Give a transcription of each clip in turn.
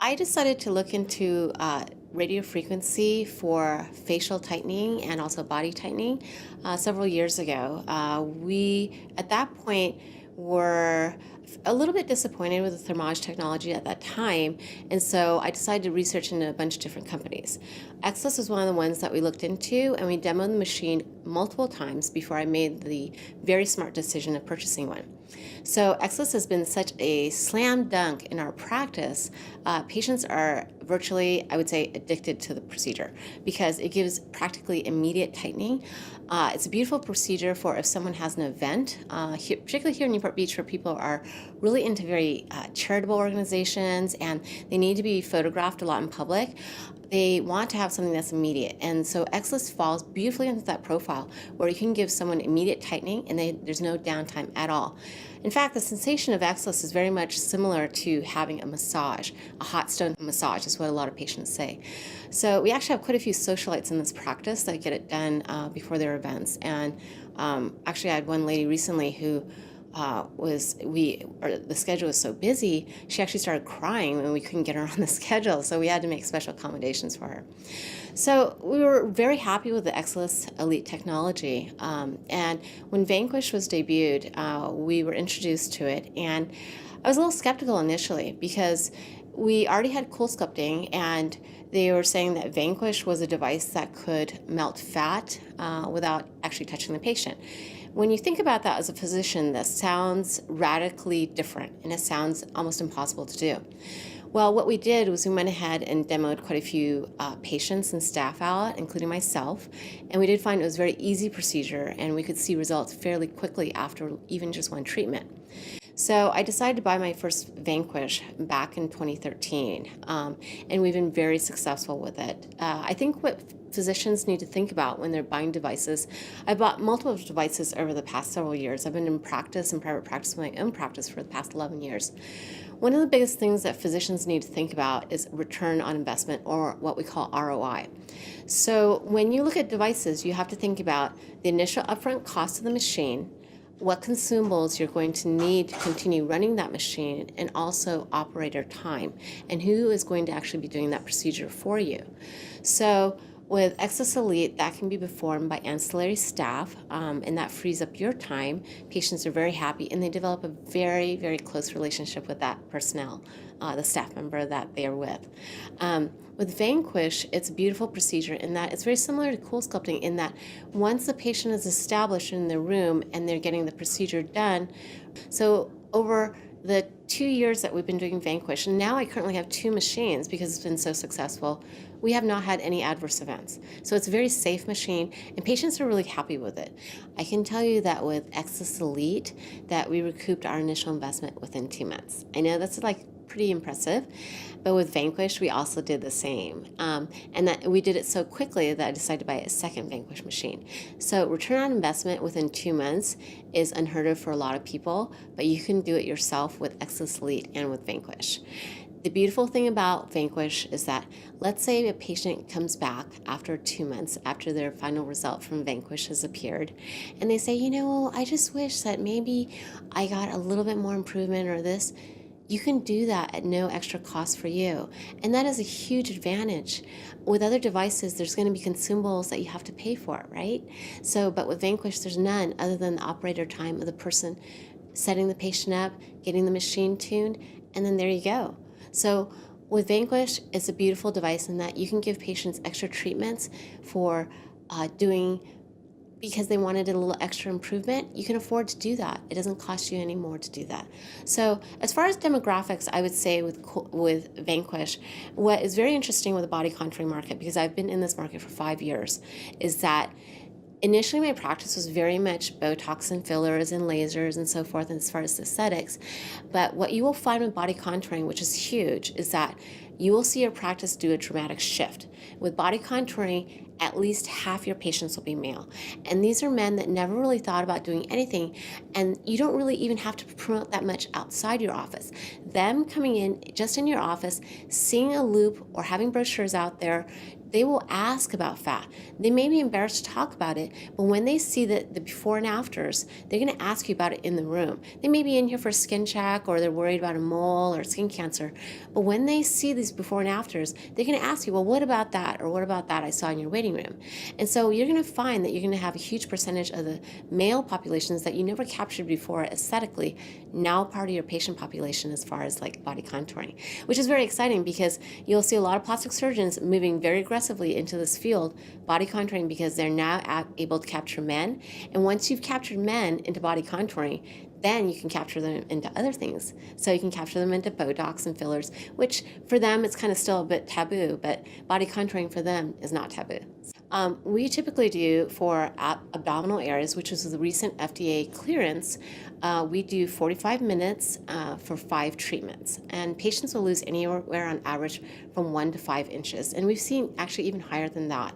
I decided to look into radio frequency for facial tightening and also body tightening several years ago. We, at that point, were a little bit disappointed with the thermage technology at that time, and so I decided to research into a bunch of different companies. Xless was one of the ones that we looked into, and we demoed the machine multiple times before I made the very smart decision of purchasing one. So Xless has been such a slam dunk in our practice. Patients are virtually, I would say, addicted to the procedure because it gives practically immediate tightening. It's a beautiful procedure for if someone has an event, particularly here in Newport Beach, where people are really into very charitable organizations and they need to be photographed a lot in public. They want to have something that's immediate. And so Xless falls beautifully into that profile where you can give someone immediate tightening and there's no downtime at all. In fact, the sensation of Xless is very much similar to having a massage. A hot stone massage is what a lot of patients say. So we actually have quite a few socialites in this practice that get it done before their events. And actually I had one lady recently who the schedule was so busy, she actually started crying when we couldn't get her on the schedule, so we had to make special accommodations for her. So we were very happy with the Xless Elite technology, and when Vanquish was debuted, we were introduced to it, and I was a little skeptical initially because we already had CoolSculpting, and they were saying that Vanquish was a device that could melt fat without actually touching the patient. When you think about that as a physician, that sounds radically different, and it sounds almost impossible to do. Well, what we did was we went ahead and demoed quite a few patients and staff out, including myself, and we did find it was a very easy procedure, and we could see results fairly quickly after even just one treatment. So I decided to buy my first Vanquish back in 2013, and we've been very successful with it. I think what physicians need to think about when they're buying devices, I bought multiple devices over the past several years. I've been in practice and private practice with my own practice for the past 11 years. One of the biggest things that physicians need to think about is return on investment, or what we call ROI. So when you look at devices, you have to think about the initial upfront cost of the machine, what consumables you're going to need to continue running that machine, and also operator time, and who is going to actually be doing that procedure for you. So with Xless Elite, that can be performed by ancillary staff, and that frees up your time. Patients are very happy, and they develop a very, very close relationship with that personnel, the staff member that they are with. With Vanquish, it's a beautiful procedure in that it's very similar to CoolSculpting in that once the patient is established in the room and they're getting the procedure done, so over the 2 years that we've been doing Vanquish, and now I currently have 2 machines because it's been so successful, we have not had any adverse events. So it's a very safe machine, and patients are really happy with it. I can tell you that with Xless Elite, that we recouped our initial investment within 2 months. I know that's like pretty impressive, but with Vanquish, we also did the same. And that we did it so quickly that I decided to buy a second Vanquish machine. So return on investment within 2 months is unheard of for a lot of people, but you can do it yourself with Xless Elite and with Vanquish. The beautiful thing about Vanquish is that, let's say a patient comes back after 2 months after their final result from Vanquish has appeared, and they say, I just wish that maybe I got a little bit more improvement or this. You can do that at no extra cost for you. And that is a huge advantage. With other devices, there's going to be consumables that you have to pay for, right? But with Vanquish, there's none other than the operator time of the person setting the patient up, getting the machine tuned, and then there you go. So with Vanquish, it's a beautiful device in that you can give patients extra treatments for because they wanted a little extra improvement. You can afford to do that. It doesn't cost you any more to do that. So as far as demographics, I would say with Vanquish, what is very interesting with the body contouring market, because I've been in this market for 5 years, is that initially my practice was very much Botox and fillers and lasers and so forth as far as aesthetics. But what you will find with body contouring, which is huge, is that you will see your practice do a dramatic shift. With body contouring, at least half your patients will be male. And these are men that never really thought about doing anything, and you don't really even have to promote that much outside your office. Them coming in just in your office, seeing a loop or having brochures out there, they will ask about fat. They may be embarrassed to talk about it, but when they see the before and afters, they're going to ask you about it in the room. They may be in here for a skin check, or they're worried about a mole or skin cancer, but when they see these before and afters, they're going to ask you, well, what about that? Or what about that I saw in your waiting room? And so you're going to find that you're going to have a huge percentage of the male populations that you never captured before aesthetically, now part of your patient population as far as like body contouring, which is very exciting because you'll see a lot of plastic surgeons moving very aggressively into this field, body contouring, because they're now able to capture men. And once you've captured men into body contouring, then you can capture them into other things. So you can capture them into Botox and fillers, which for them it's kind of still a bit taboo, but body contouring for them is not taboo. We typically do for abdominal areas, which is the recent FDA clearance, we do 45 minutes for 5 treatments. And patients will lose anywhere on average from 1 to 5 inches. And we've seen actually even higher than that.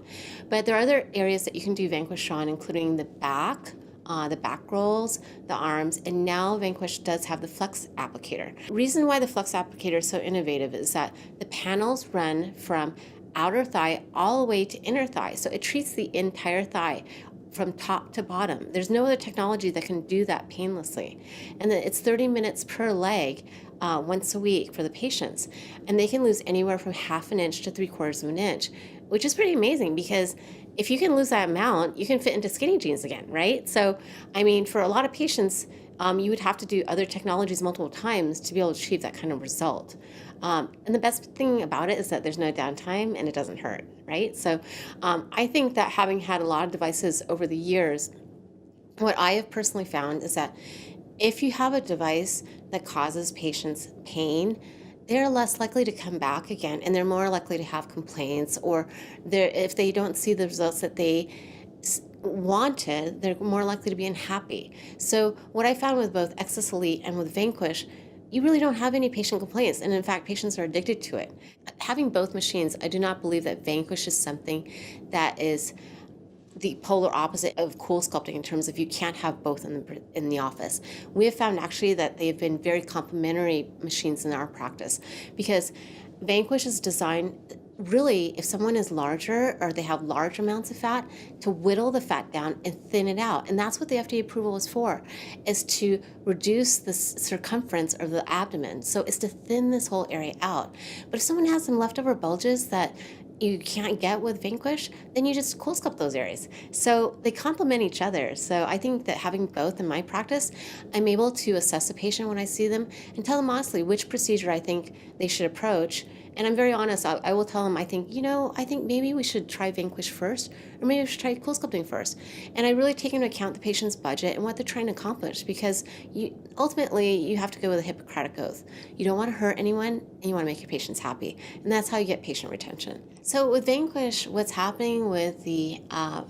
But there are other areas that you can do Vanquish on, including the back rolls, the arms, and now Vanquish does have the flex applicator. The reason why the flex applicator is so innovative is that the panels run from outer thigh all the way to inner thigh. So it treats the entire thigh from top to bottom. There's no other technology that can do that painlessly. And then it's 30 minutes per leg once a week for the patients. And they can lose anywhere from 1/2 inch to 3/4 of an inch, which is pretty amazing because if you can lose that amount, you can fit into skinny jeans again, right? So, I mean, for a lot of patients, you would have to do other technologies multiple times to be able to achieve that kind of result. And the best thing about it is that there's no downtime and it doesn't hurt, right? So I think that having had a lot of devices over the years, what I have personally found is that if you have a device that causes patients pain, they're less likely to come back again, and they're more likely to have complaints, or if they don't see the results that they wanted, they're more likely to be unhappy. So what I found with both Excess Elite and with Vanquish, you really don't have any patient complaints, and in fact, patients are addicted to it. Having both machines, I do not believe that Vanquish is something that is the polar opposite of cool sculpting in terms of you can't have both in the office. We have found actually that they've been very complementary machines in our practice because Vanquish is designed really, if someone is larger or they have large amounts of fat, to whittle the fat down and thin it out. And that's what the FDA approval is for, is to reduce the circumference of the abdomen. So it's to thin this whole area out. But if someone has some leftover bulges that you can't get with Vanquish, then you just cool sculpt those areas. So they complement each other. So I think that having both in my practice, I'm able to assess a patient when I see them and tell them honestly which procedure I think they should approach. And I'm very honest. I will tell them, I think maybe we should try Vanquish first, or maybe we should try cool sculpting first. And I really take into account the patient's budget and what they're trying to accomplish, because ultimately you have to go with a Hippocratic oath. You don't want to hurt anyone, and you want to make your patients happy. And that's how you get patient retention. So with Vanquish, what's happening with the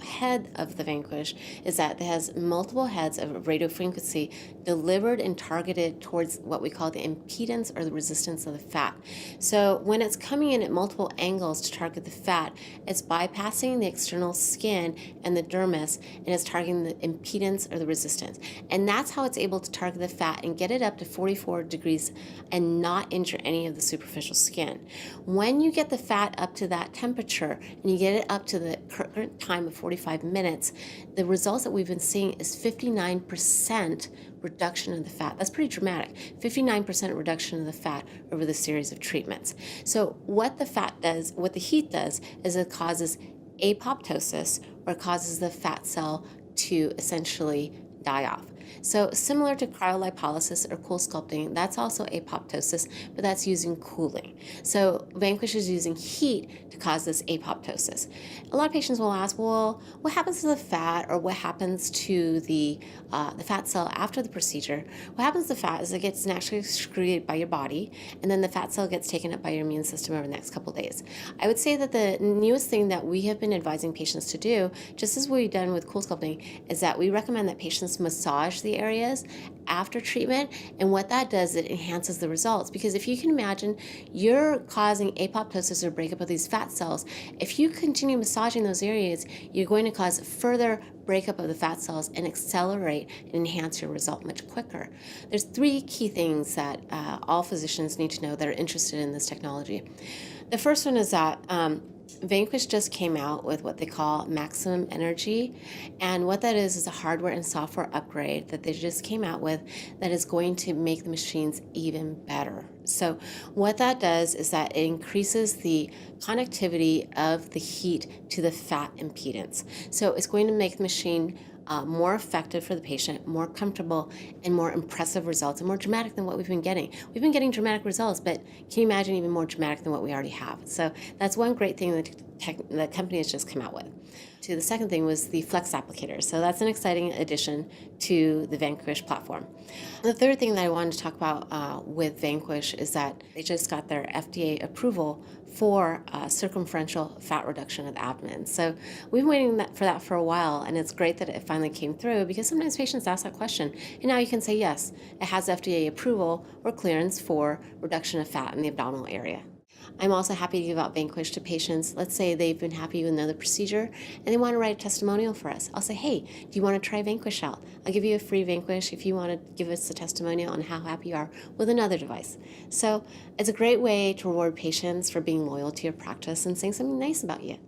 head of the Vanquish is that it has multiple heads of radio frequency delivered and targeted towards what we call the impedance or the resistance of the fat. So when it's coming in at multiple angles to target the fat, it's bypassing the external skin and the dermis, and it's targeting the impedance or the resistance. And that's how it's able to target the fat and get it up to 44 degrees and not injure any of the superficial skin. When you get the fat up to that temperature and you get it up to the current time of 45 minutes, the results that we've been seeing is 59% reduction of the fat. That's pretty dramatic. 59% reduction of the fat over the series of treatments. So what the heat does is it causes apoptosis, or it causes the fat cell to essentially die off. So similar to cryolipolysis or cool sculpting, that's also apoptosis, but that's using cooling. So Vanquish is using heat to cause this apoptosis. A lot of patients will ask, well, what happens to the fat, or what happens to the fat cell after the procedure? What happens to the fat is it gets naturally excreted by your body, and then the fat cell gets taken up by your immune system over the next couple of days. I would say that the newest thing that we have been advising patients to do, just as we've done with cool sculpting, is that we recommend that patients massage the areas after treatment, and what that does, it enhances the results. Because if you can imagine, you're causing apoptosis or breakup of these fat cells. If you continue massaging those areas, you're going to cause further breakup of the fat cells and accelerate and enhance your result much quicker. There's 3 key things that all physicians need to know that are interested in this technology. The first one is that Vanquish just came out with what they call maximum energy. And what that is a hardware and software upgrade that they just came out with that is going to make the machines even better. So, what that does is that it increases the conductivity of the heat to the fat impedance. So, it's going to make the machine more effective for the patient, more comfortable, and more impressive results, and more dramatic than what we've been getting. We've been getting dramatic results, but can you imagine even more dramatic than what we already have? So that's one great thing that the company has just come out with. The second thing was the Flex applicator. So that's an exciting addition to the Vanquish platform. The third thing that I wanted to talk about with Vanquish is that they just got their FDA approval for circumferential fat reduction of the abdomen. So we've been waiting for that for a while, and it's great that it finally came through because sometimes patients ask that question. And now you can say, yes, it has FDA approval or clearance for reduction of fat in the abdominal area. I'm also happy to give out Vanquish to patients. Let's say they've been happy with another procedure and they want to write a testimonial for us. I'll say, hey, do you want to try Vanquish out? I'll give you a free Vanquish if you want to give us a testimonial on how happy you are with another device. So it's a great way to reward patients for being loyal to your practice and saying something nice about you.